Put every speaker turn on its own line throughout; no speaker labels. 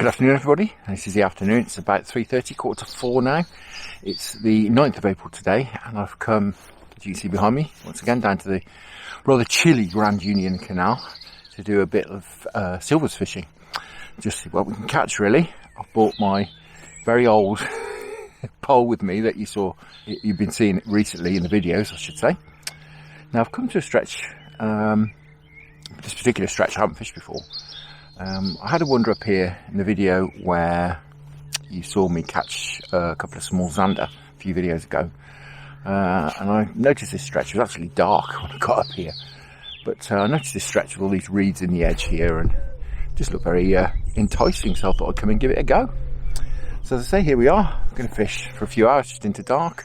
Good afternoon, everybody. This is the afternoon. It's about 3:30, 3:45 now. It's the 9th of April today, and I've come, as you can see behind me, once again down to the rather chilly Grand Union Canal to do a bit of silvers fishing. Just see what we can catch, really. I've brought my very old pole with me that you've been seeing recently in the videos, I should say. Now, I've come to a stretch, this particular stretch I haven't fished before. I had a wander up here in the video where you saw me catch a couple of small zander a few videos ago, and I noticed this stretch. It was actually dark when I got up here, but I noticed this stretch with all these reeds in the edge here and just looked very enticing, so I thought I'd come and give it a go. So as I say, here we are. I'm going to fish for a few hours just into dark,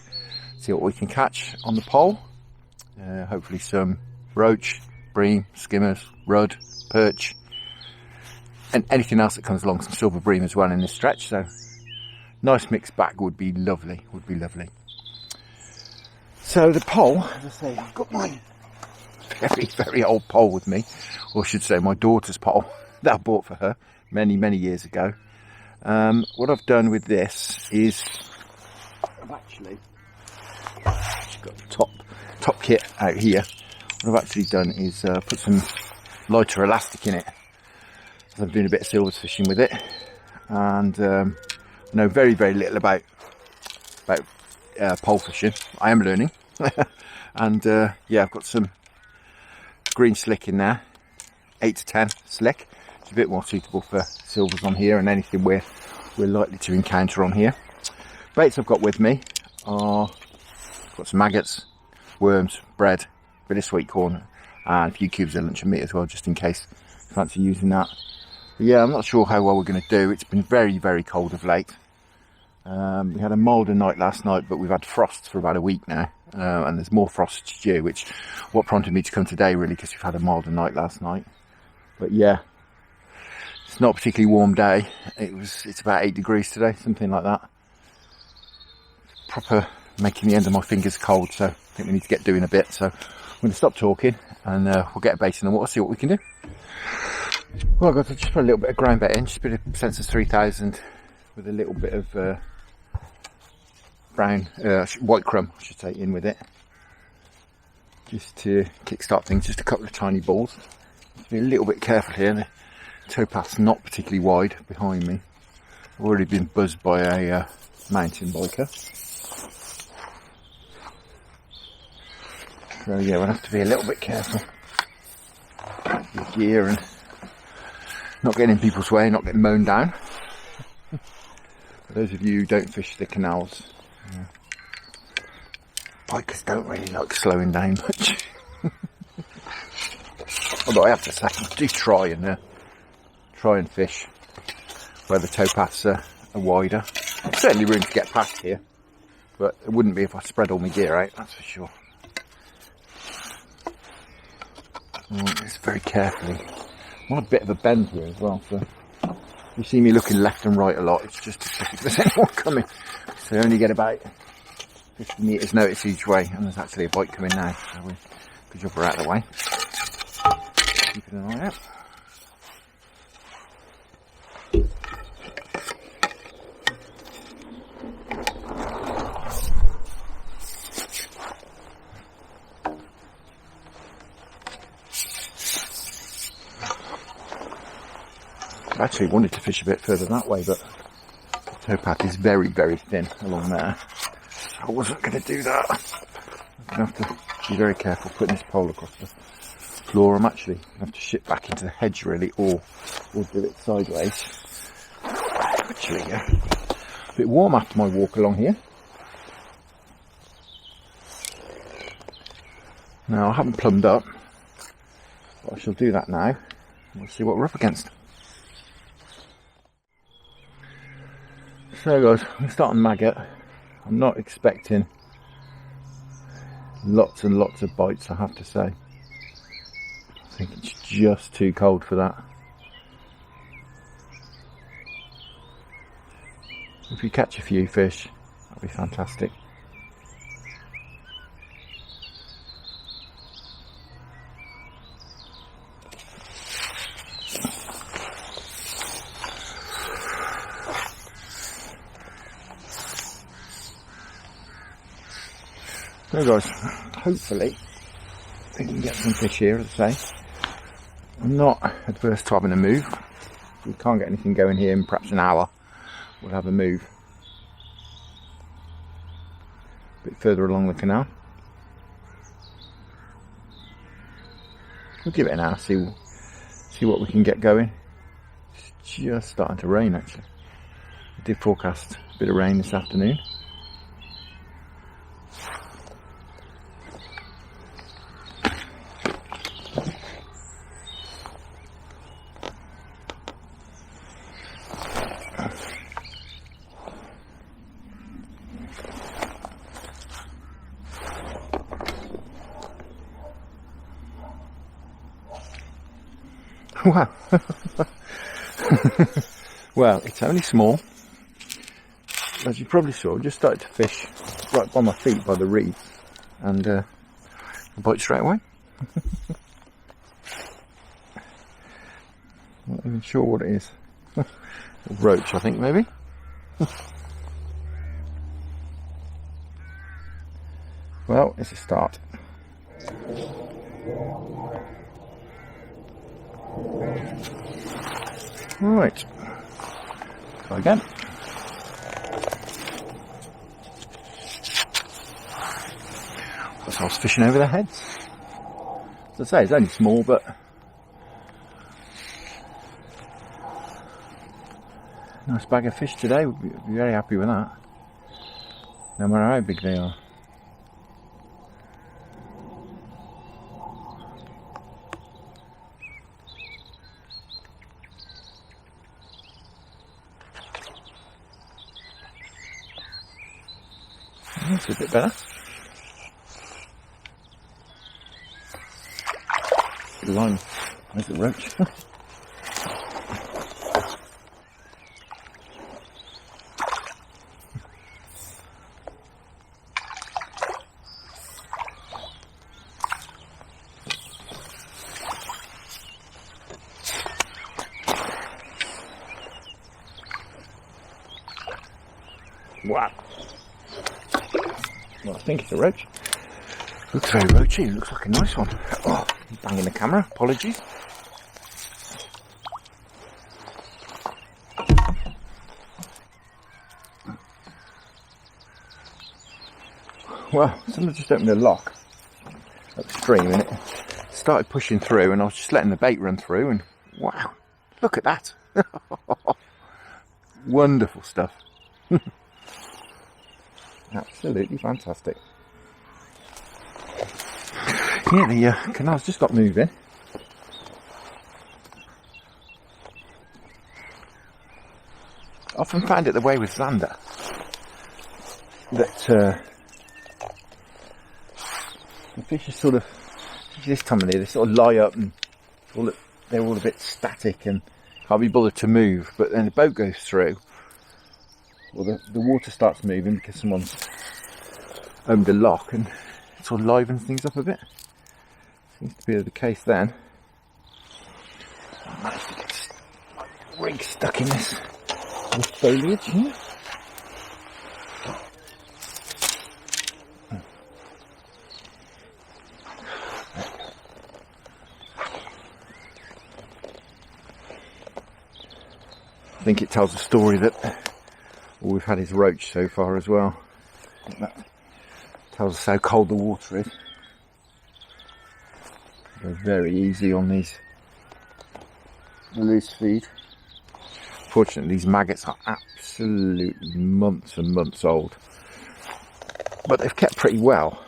see what we can catch on the pole. Hopefully some roach, bream, skimmers, rudd, perch, and anything else that comes along, some silver bream as well in this stretch. So nice mixed bag would be lovely, So the pole, as I say, I've got my very old pole with me, or I should say my daughter's pole that I bought for her many years ago. What I've done with this is I've actually got the top kit out here. What I've actually done is put some lighter elastic in it. So I'm doing a bit of silvers fishing with it, and I know very little about pole fishing. I am learning, and yeah, I've got some green slick in there, 8 to 10 slick. It's a bit more suitable for silvers on here and anything we're likely to encounter on here. Baits I've got with me are got some maggots, worms, bread, bit of sweetcorn, and a few cubes of luncheon meat as well, just in case you fancy using that. But yeah, I'm not sure how well we're going to do. It's been very cold of late. We had a milder night last night, but we've had frosts for about a week now, and there's more frosts due, which what prompted me to come today, really, because we've had a milder night last night. But yeah, it's not a particularly warm day. It's about 8 degrees today, something like that. Proper making the end of my fingers cold, so I think we need to get doing a bit. So I'm going to stop talking, and we'll get a bait in the water, see what we can do. Well, I've got to just put a little bit of ground bait in, just a bit of Sensas 3000 with a little bit of white crumb, I should say, in with it, just to kickstart things. Just a couple of tiny balls. Be a little bit careful here. The towpath's not particularly wide behind me. I've already been buzzed by a mountain biker. So yeah, we'll have to be a little bit careful with gear and not getting in people's way, not getting mown down. For those of you who don't fish the canals, bikers don't really like slowing down much. Although I have to say, I do try and fish where the towpaths are wider. There's certainly room to get past here, but it wouldn't be if I spread all my gear out, that's for sure. Just very carefully. I'm on a bit of a bend here as well, so you see me looking left and right a lot. It's just to check if there's anyone coming. So I only get about 50 metres notice each way, and there's actually a bike coming now, so good job we're out of the way. Keeping an eye out. I actually wanted to fish a bit further that way, but the towpath is very thin along there. So I wasn't going to do that. I'm going to have to be very careful putting this pole across the floor. I'm actually going to have to ship back into the hedge, really, or do it sideways. Actually, yeah, a bit warm after my walk along here. Now, I haven't plumbed up, but I shall do that now. We'll see what we're up against. So guys, I'm going to start on maggot. I'm not expecting lots and lots of bites, I have to say. I think it's just too cold for that. If we catch a few fish, that'll be fantastic. So guys, hopefully we can get some fish here, as I say. I'm not adverse to having a move. If we can't get anything going here in perhaps an hour, we'll have a move. A bit further along the canal. We'll give it an hour, see what we can get going. It's just starting to rain actually. I did forecast a bit of rain this afternoon. Wow. Well, it's only small. As you probably saw, I just started to fish right by my feet by the reed, and I bite straight away. Not even sure what it is. Roach, I think, maybe. Well, it's a start. Right, try again. I was fishing over their heads. As I say, it's only small, but nice bag of fish today. We'd be very happy with that, no matter how big they are. That's a bit better. Good line. There's the roach. Wow. Well, I think it's a roach. Looks very roachy. It looks like a nice one. Oh, banging the camera. Apologies. Well, someone just opened a lock upstream and it started pushing through, and I was just letting the bait run through, and wow, look at that. Wonderful stuff. Absolutely fantastic. Yeah, the canal's just got moving. Often find it the way with zander that the fish are sort of, this time of year, they sort of lie up and they're all a bit static and can't be bothered to move. But then the boat goes through, or the water starts moving because someone's opened a lock, and it sort of livens things up a bit. Seems to be the case then. I managed to get my rig stuck in this foliage here. I think it tells a story that all we've had is roach so far as well. I think that tells us how cold the water is. They're very easy on these loose feed. Fortunately, these maggots are absolutely months and months old, but they've kept pretty well.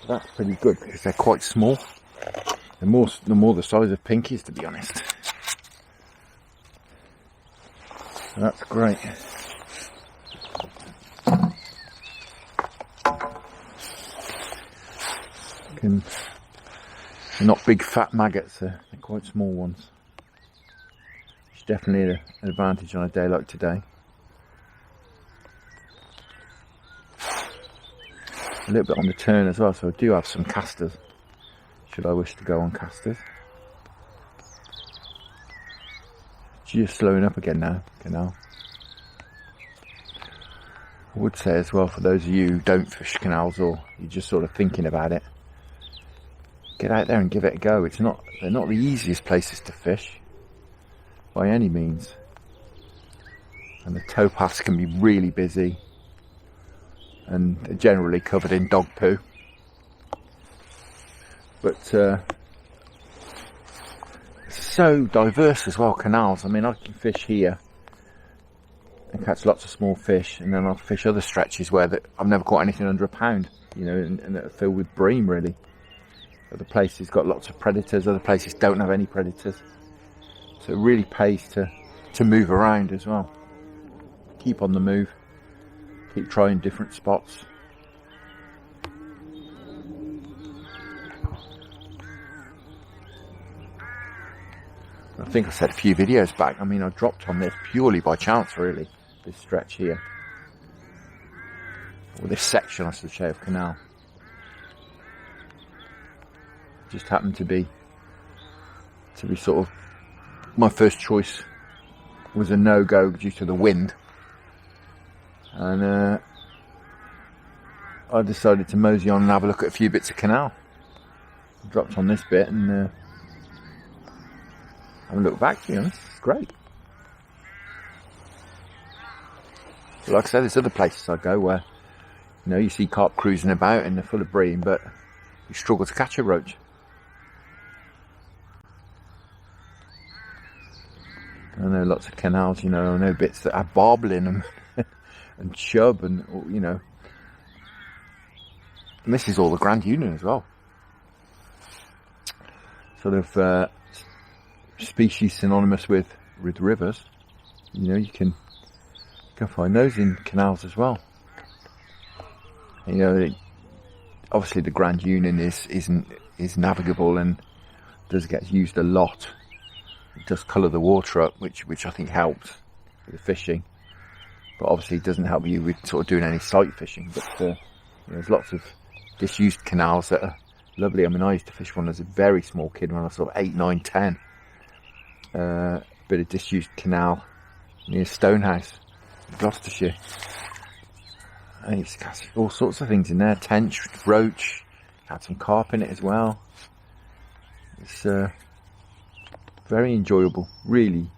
That's pretty good because they're quite small. They're more the size of pinkies, to be honest. So that's great. They're not big fat maggots, they're quite small ones. It's definitely an advantage on a day like today. A little bit on the turn as well, so I do have some casters, should I wish to go on casters. Just slowing up again now, canal. I would say as well, for those of you who don't fish canals or you're just sort of thinking about it, get out there and give it a go. They're not the easiest places to fish by any means, and the towpaths can be really busy and they're generally covered in dog poo, but so diverse as well, canals. I mean, I can fish here and catch lots of small fish, and then I'll fish other stretches where I've never caught anything under a pound, you know, and that are filled with bream really. Other places got lots of predators, other places don't have any predators. So it really pays to move around as well. Keep on the move, keep trying different spots. I think I said a few videos back, I mean, I dropped on this purely by chance really, this stretch here. Or this section, I should say, of canal. Just happened to be sort of, my first choice was a no-go due to the wind. And I decided to mosey on and have a look at a few bits of canal. Dropped on this bit and haven't looked back, to be honest. It's great. But like I said, there's other places I go where, you know, you see carp cruising about and they're full of bream, but you struggle to catch a roach. I know lots of canals, you know, I know bits that have barbel in them and chub and, you know. And this is all the Grand Union as well. Sort of species synonymous with rivers. You know, you can find those in canals as well. You know, obviously the Grand Union is navigable and does get used a lot. It does colour the water up, which I think helps with the fishing. But obviously it doesn't help you with sort of doing any sight fishing. But you know, there's lots of disused canals that are lovely. I mean, I used to fish one as a very small kid when I was sort of 8, 9, 10. Bit of disused canal near Stonehouse, Gloucestershire. I used to catch all sorts of things in there. Tench, roach, had some carp in it as well. It's very enjoyable, really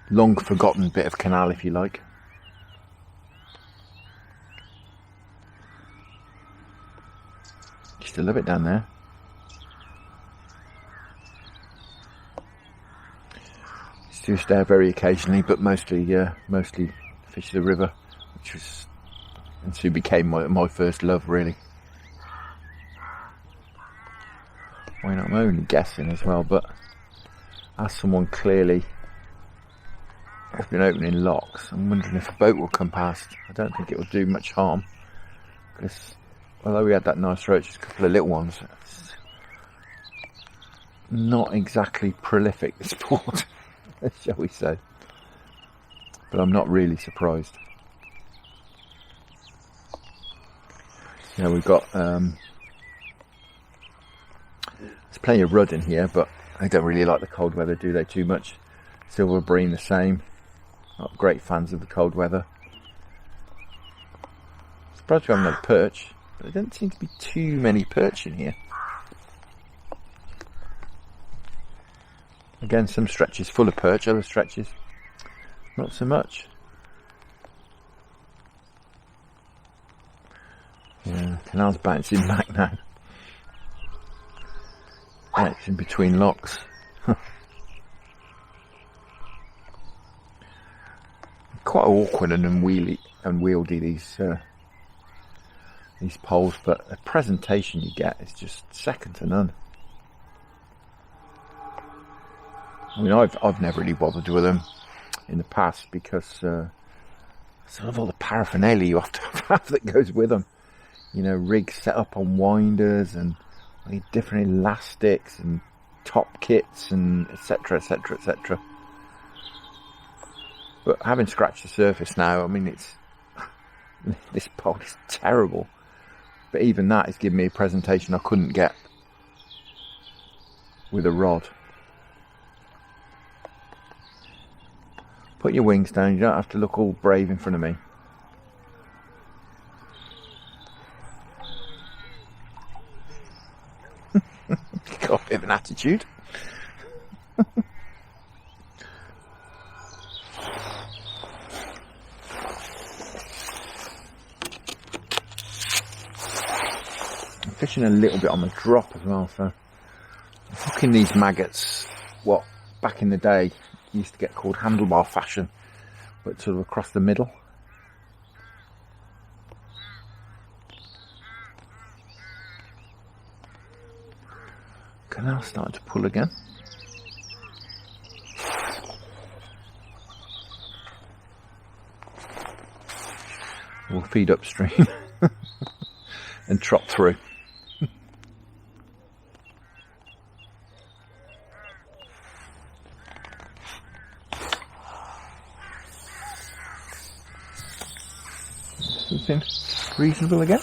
long forgotten bit of canal, if you like. Used to love it down there. Used there very occasionally, but mostly fish the river, which was and soon became my first love really. Why not? I'm only guessing as well, but as someone clearly has been opening locks, I'm wondering if a boat will come past. I don't think it will do much harm, because although we had that nice roach, a couple of little ones, it's not exactly prolific, this port. Shall we say, but I'm not really surprised. You know, we've got there's plenty of rudd in here, but they don't really like the cold weather, do they, too much? Silver bream the same, not great fans of the cold weather. Surprised we haven't had perch, but there don't seem to be too many perch in here. Again, some stretches full of perch, other stretches not so much. Yeah, canal's bouncing back now. It's in between locks. Quite awkward and unwieldy these poles, but the presentation you get is just second to none. I mean, I've never really bothered with them in the past because sort of all the paraphernalia you have to have that goes with them. You know, rigs set up on winders and different elastics and top kits and etc, etc, etc. But having scratched the surface now, I mean, it's this pole is terrible. But even that is giving me a presentation I couldn't get with a rod. Put your wings down, you don't have to look all brave in front of me. Got a bit of an attitude. I'm fishing a little bit on the drop as well, so I'm hooking these maggots, what back in the day used to get called handlebar fashion, but sort of across the middle. Canal starting to pull again. We'll feed upstream and trot through. Something reasonable again.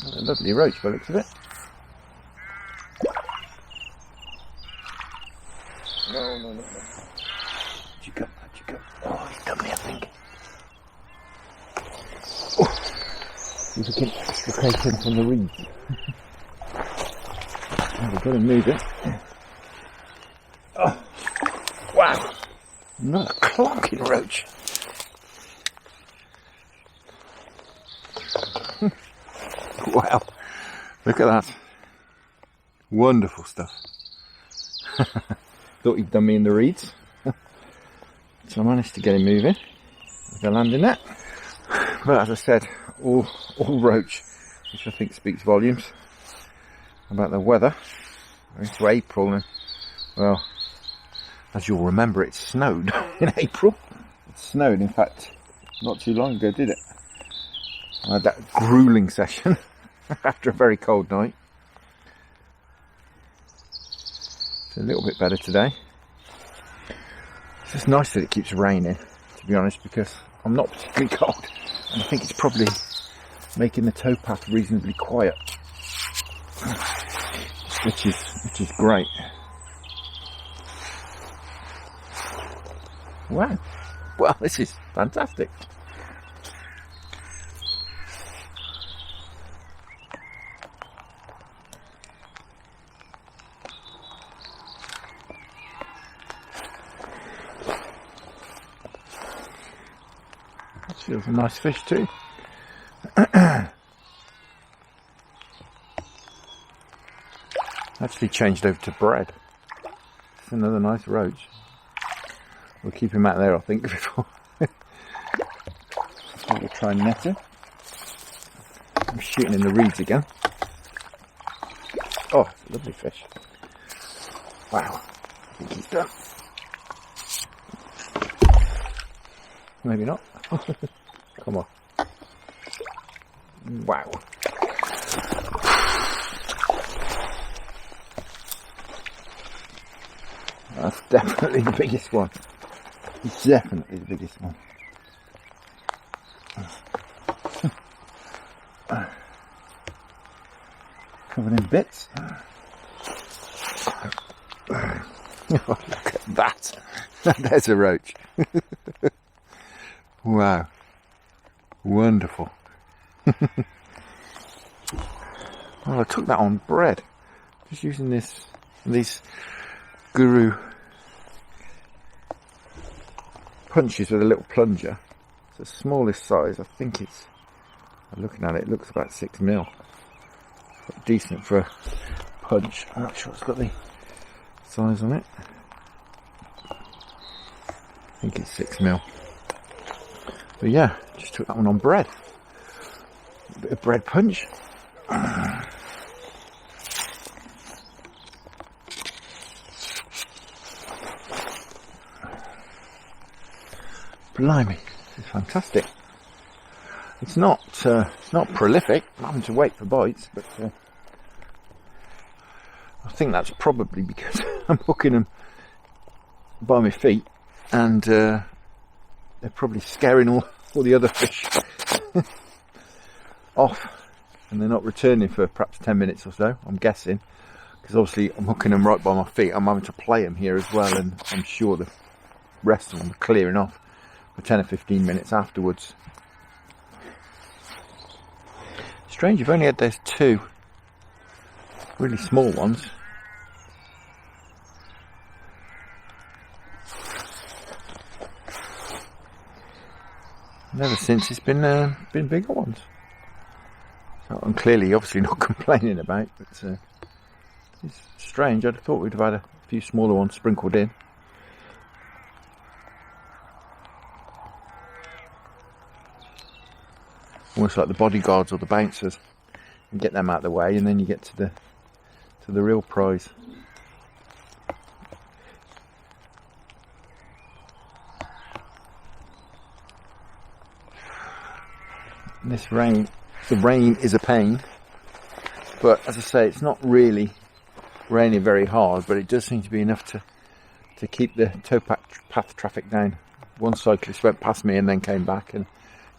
A lovely roach by the looks of it. No. Where'd you go? Oh, he's done me, I think. Oh, he's looking extricating from the reeds. We've got to move it. Oh, wow. Another clonking roach. Wow. Look at that. Wonderful stuff. Thought he'd done me in the reeds. So I managed to get him moving with a landing net. But as I said, all roach, which I think speaks volumes about the weather. We're into April and, well, as you'll remember, it snowed in April. It snowed, in fact, not too long ago, did it? I had that gruelling session after a very cold night. It's a little bit better today. It's just nice that it keeps raining, to be honest, because I'm not particularly cold. And I think it's probably making the towpath reasonably quiet. Which is great. Wow. Well, this is fantastic. This feels a nice fish too. Actually changed over to bread. It's another nice roach. We'll keep him out there, I think, before we'll try and net him. I'm shooting in the reeds again. Oh, lovely fish. Wow. I think he's done. Maybe not. Come on. Wow. That's definitely the biggest one. Definitely the biggest one. Covered in bits. Oh, look at that. There's a roach. Wow. Wonderful. Well, I took that on bread. Just using these Guru punches with a little plunger. It's the smallest size. I think it's, looking at it, it looks about 6mm. Quite decent for a punch. I'm not sure it's got the size on it. I think it's 6mm. But yeah, just took that one on bread. A bit of bread punch. Blimey, this is fantastic. It's not prolific. I'm having to wait for bites, but I think that's probably because I'm hooking them by my feet, and they're probably scaring all the other fish. off and they're not returning for perhaps 10 minutes or so, I'm guessing, because obviously I'm hooking them right by my feet. I'm having to play them here as well, and I'm sure the rest of them are clearing off for 10 or 15 minutes afterwards. Strange, you've only had those two really small ones. Never since it's been bigger ones. So I'm clearly, obviously not complaining about, but it's strange. I'd have thought we'd have had a few smaller ones sprinkled in. Almost like the bodyguards or the bouncers. You get them out of the way, and then you get to the real prize. This rain, the rain is a pain, but as I say, it's not really raining very hard, but it does seem to be enough to keep the towpath traffic down. One cyclist went past me and then came back, and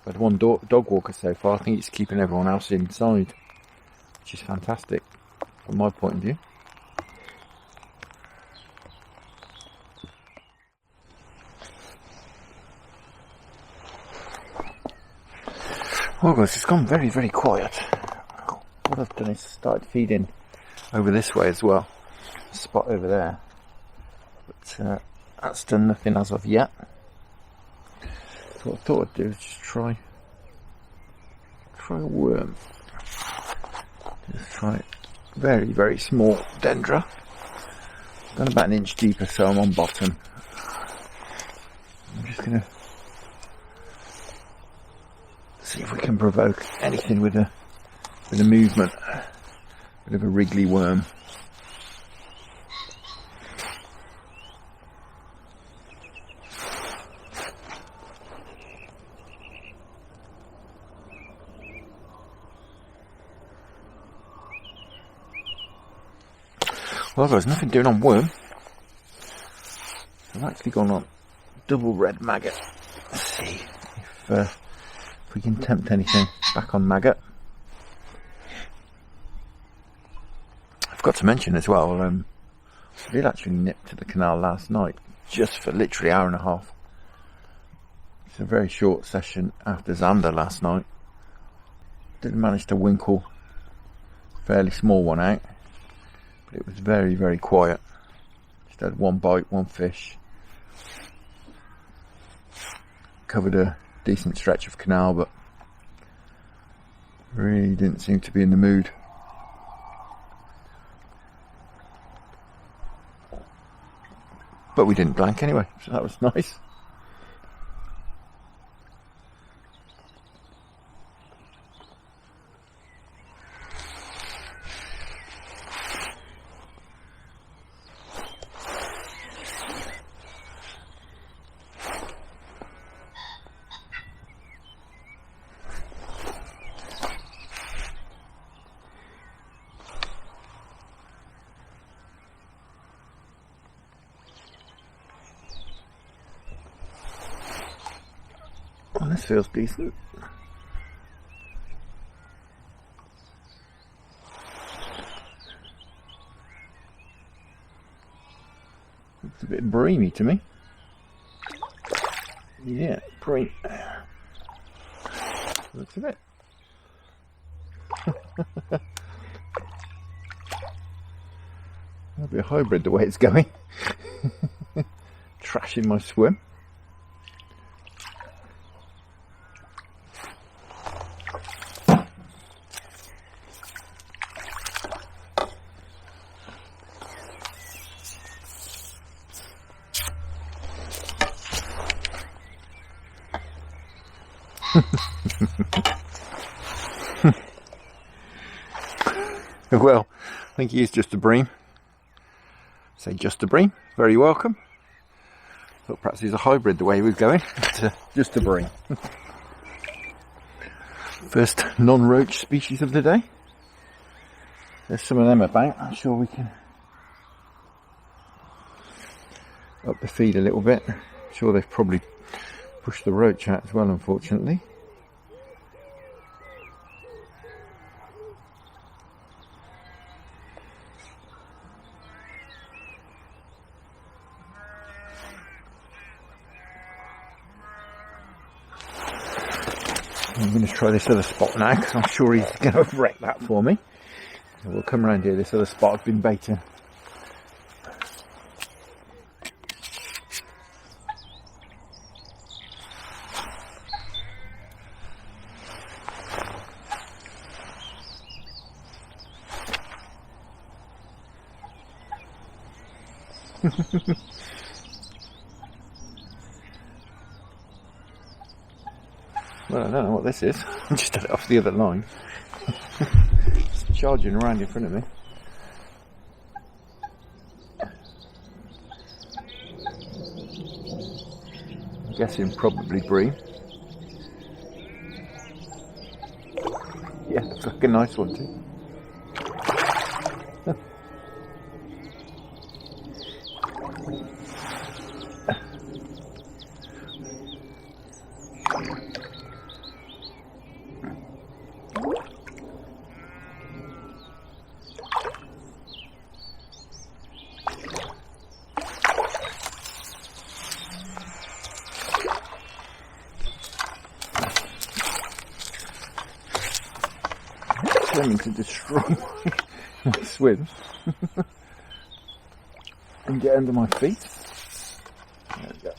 I've had one dog walker so far. I think it's keeping everyone else inside, which is fantastic from my point of view. Well guys, it's gone very, very quiet. What I've done is started feeding over this way as well. A spot over there. But that's done nothing as of yet. So what I thought I'd do is just try a worm. Just try very, very small dendra. Gone about an inch deeper, so I'm on bottom. I'm just gonna see if we can provoke anything with a movement. Bit of a wriggly worm. Well there's nothing doing on worm. I've actually gone on double red maggot. Let's see if we can tempt anything back on maggot. I forgot to mention as well, I did actually nip to the canal last night, just for literally an hour and a half. It's a very short session after Xander last night. Did manage to winkle a fairly small one out, but it was very, very quiet. Just had one bite, one fish. Covered a decent stretch of canal, but really didn't seem to be in the mood. But we didn't blank anyway, so that was nice. Oh, this feels decent. Looks a bit breamy to me. Yeah, bream. Looks a bit. That'll be a hybrid the way it's going. Trashing my swim. Well, I think he is just a bream. Say just a bream. Very welcome. Thought perhaps he's a hybrid the way he was going. But, just a bream. First non-roach species of the day. There's some of them about. I'm sure we can up the feed a little bit. I'm sure they've probably pushed the roach out as well, unfortunately. I'm going to try this other spot now because I'm sure he's going to wreck that for me. So we'll come around here. This other spot I've been baiting. Well, I don't know what this is. I just had it off the other line. It's charging around in front of me. I'm guessing probably Bream. Yeah, looks like a nice one too. Determined to destroy my swim and get under my feet. There we go.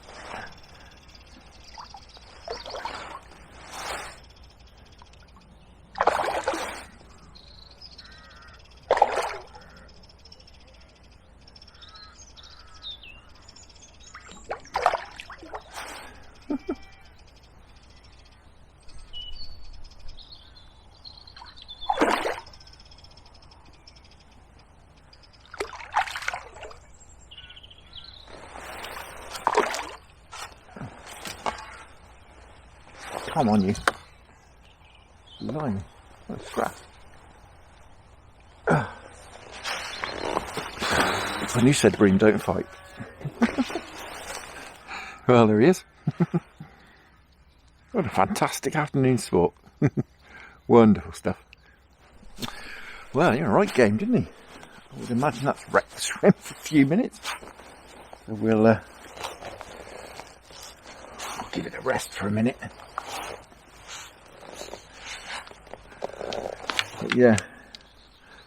Come on, you. Blimey. What a scrap. When you said Bream, don't fight. Well, there he is. What a fantastic afternoon sport. Wonderful stuff. Well, you're a right game, didn't he? I would imagine that's wrecked the swim for a few minutes. So we'll give it a rest for a minute. But yeah,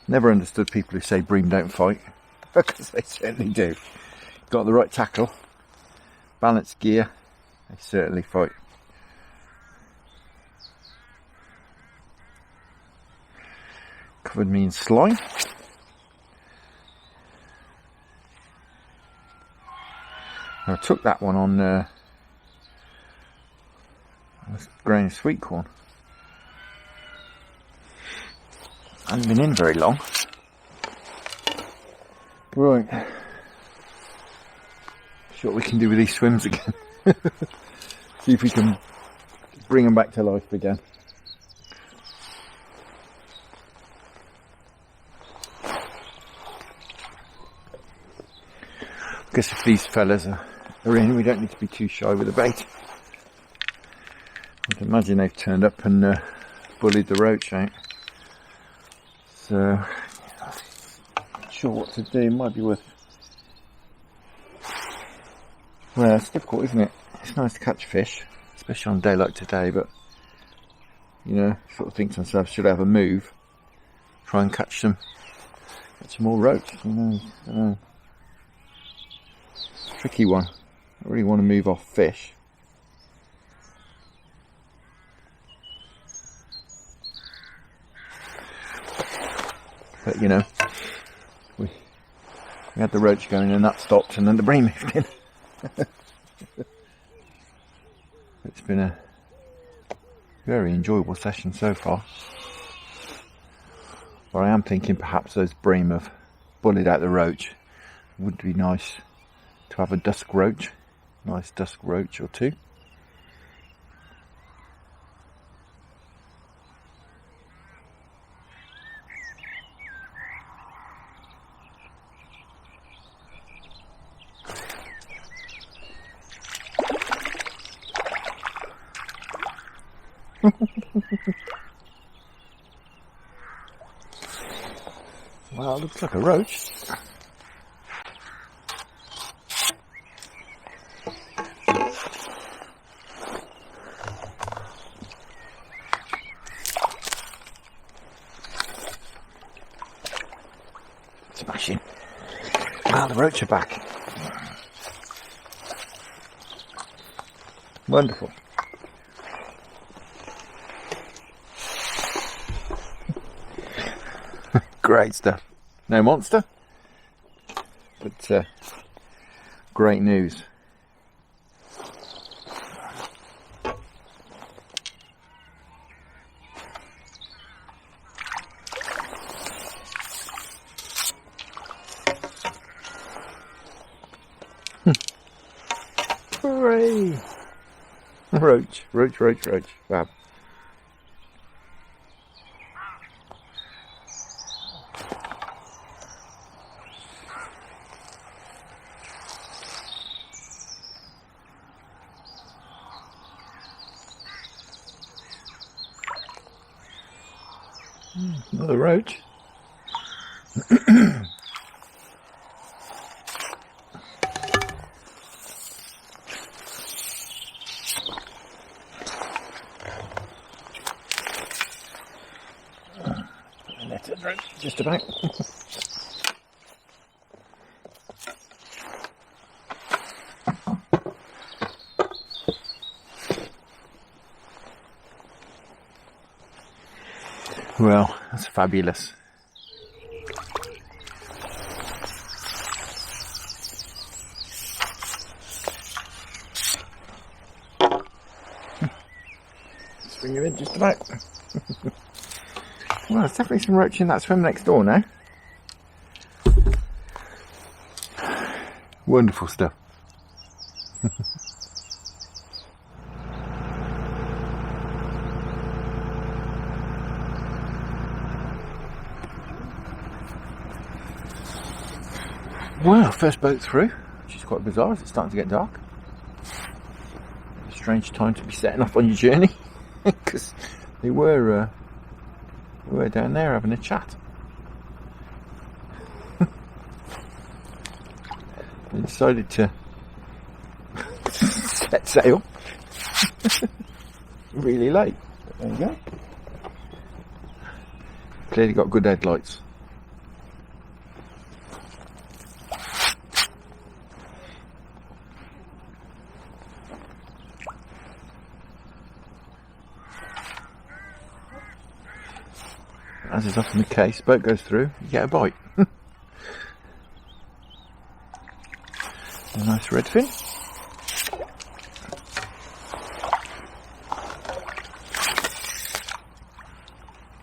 never understood people who say Bream don't fight, because they certainly do. Got the right tackle, balanced gear, they certainly fight. Covered me in slime. I took that one on grain of Sweetcorn. I haven't been in very long. Right. See what we can do with these swims again. See if we can bring them back to life again. I guess if these fellas are in, we don't need to be too shy with the bait. I can imagine they've turned up and bullied the roach out. So, not sure what to do. Might be worth. Well, it's difficult, isn't it? It's nice to catch fish, especially on a day like today, but, you know, sort of think to myself, should I have a move? Try and catch some more roach, you know, I don't know. Tricky one. I really want to move off fish. But, you know, we had the roach going and that stopped, and then the bream moved in. It's been a very enjoyable session so far. But I am thinking perhaps those bream have bullied out the roach. Would be nice to have a dusk roach, nice dusk roach or two. Well, it looks like a roach. fishing. Wow, the roach are back. Wonderful. Great stuff. No monster, but great news. Hooray! Roach, roach, roach, roach. Fab. Another roach. Let it drink just about. Well, that's fabulous. Let's bring you in just about. Well, there's definitely some roach in that swim next door now. Wonderful stuff. Well, first boat through, which is quite bizarre as it's starting to get dark. Strange time to be setting off on your journey, because we were down there having a chat. We decided to set sail really late. But there you go. Clearly got good headlights. As is often the case, boat goes through, you get a bite. A nice redfin.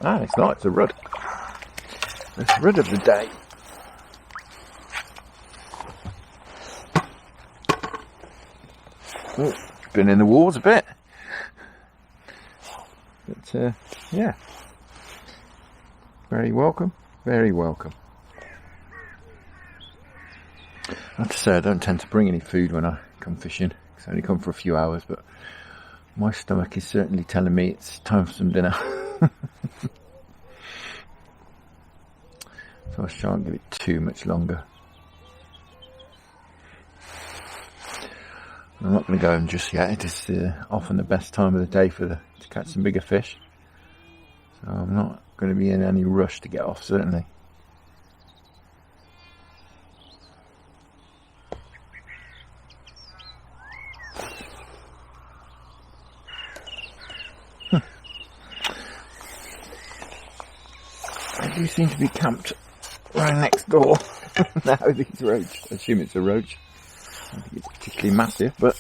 Ah, it's not, it's a rudd. It's the rudd of the day. Oh, been in the wars a bit. But, yeah. Very welcome, very welcome. I have to say, I don't tend to bring any food when I come fishing. I only come for a few hours, but my stomach is certainly telling me it's time for some dinner. So I shan't give it too much longer. I'm not going to go home just yet. It is often the best time of the day to catch some bigger fish. So I'm not going to be in any rush to get off, certainly. I do seem to be camped right next door. Now these roach. I assume it's a roach. I don't think it's particularly massive, but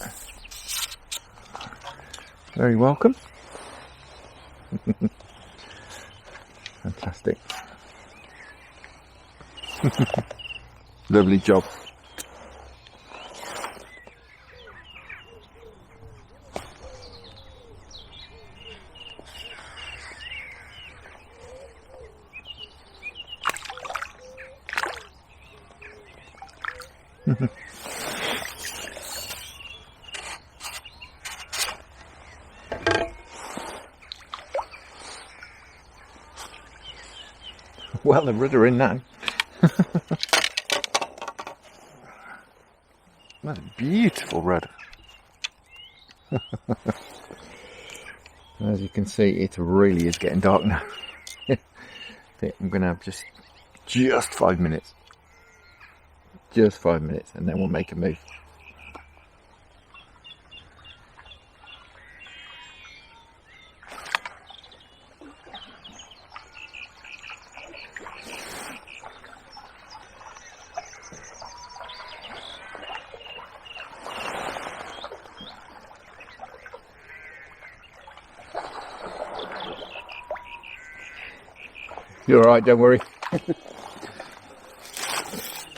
very welcome. Fantastic. Lovely job. Well, the rudder in now. That's a beautiful rudder. As you can see, it really is getting dark now. I'm going to have just 5 minutes Just 5 minutes and then we'll make a move. You're alright, don't worry.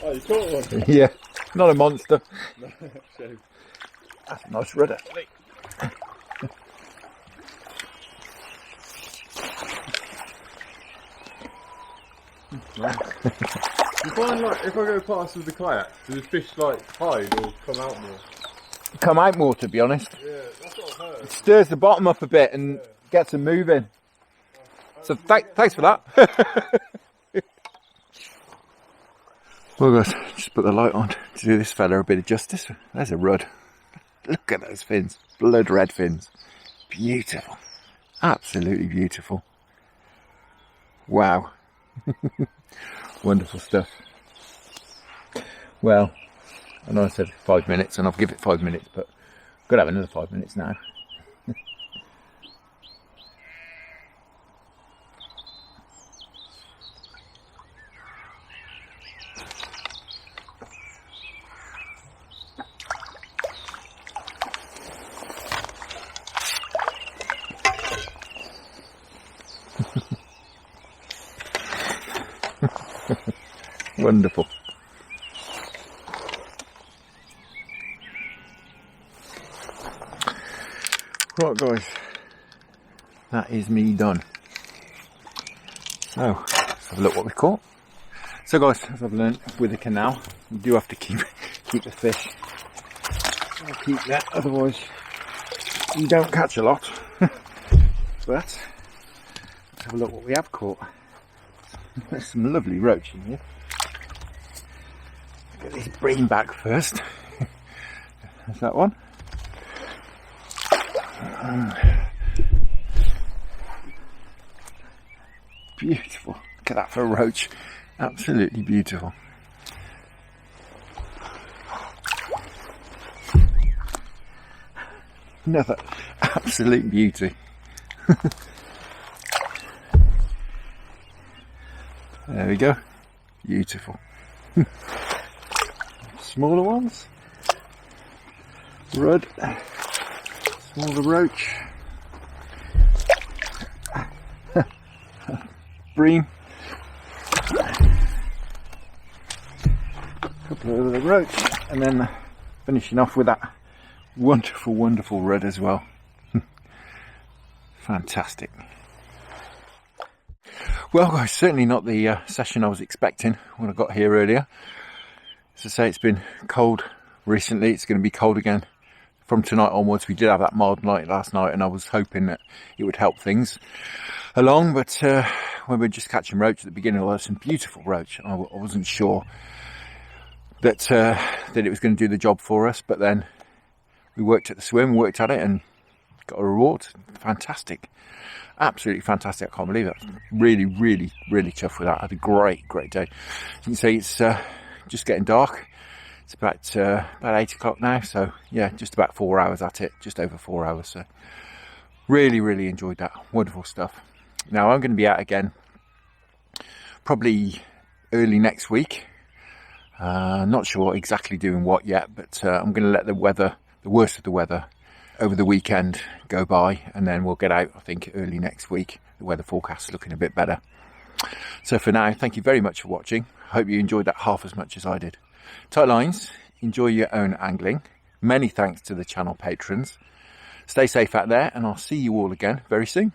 Oh, you caught one?
Yeah, not a monster. That's a nice rudder, actually.
You find, like, if I go past with the kayak, do the fish like hide or come out more?
Come out more, to be honest.
Yeah, that's what I've heard.
It stirs the bottom up a bit and gets them moving. So thanks for that. Well guys, just put the light on to do this fella a bit of justice. There's a rudd. Look at those fins. Blood red fins. Beautiful. Absolutely beautiful. Wow. Wonderful stuff. Well, I know I said 5 minutes and I'll give it 5 minutes, but I've got to have another 5 minutes now. Wonderful. Right guys, that is me done. So, let's have a look what we've caught. So guys, as I've learned with the canal, you do have to keep the fish. I'll keep that, otherwise you don't catch a lot. But, let's have a look what we have caught. There's some lovely roach in here. Get this Bream back first. There's that one. Beautiful. Look at that for a roach. Absolutely beautiful. Another absolute beauty. There we go. Beautiful. Smaller ones. Rudd. Smaller roach. Bream. Couple of the roach. And then finishing off with that wonderful, wonderful rudd as well. Fantastic. Well guys, certainly not the session I was expecting when I got here earlier. As I say, it's been cold recently. It's going to be cold again from tonight onwards. We did have that mild night last night and I was hoping that it would help things along. But when we were just catching roach at the beginning, there was some beautiful roach. I wasn't sure that that it was going to do the job for us. But then we worked at the swim, worked at it and got a reward. Fantastic. Absolutely fantastic. I can't believe it. Really, really, really chuffed with that. I had a great, great day. You can see it's just getting dark. It's about 8 o'clock now. So yeah, just about 4 hours at it. Just over 4 hours. So really, really enjoyed that. Wonderful stuff. Now I'm going to be out again probably early next week. Not sure exactly doing what yet, but I'm going to let the weather, the worst of the weather over the weekend go by, and then we'll get out, I think, early next week. The weather forecast is looking a bit better. So for now, thank you very much for watching. I hope you enjoyed that half as much as I did. Tight lines, enjoy your own angling. Many thanks to the channel patrons. Stay safe out there, and I'll see you all again very soon.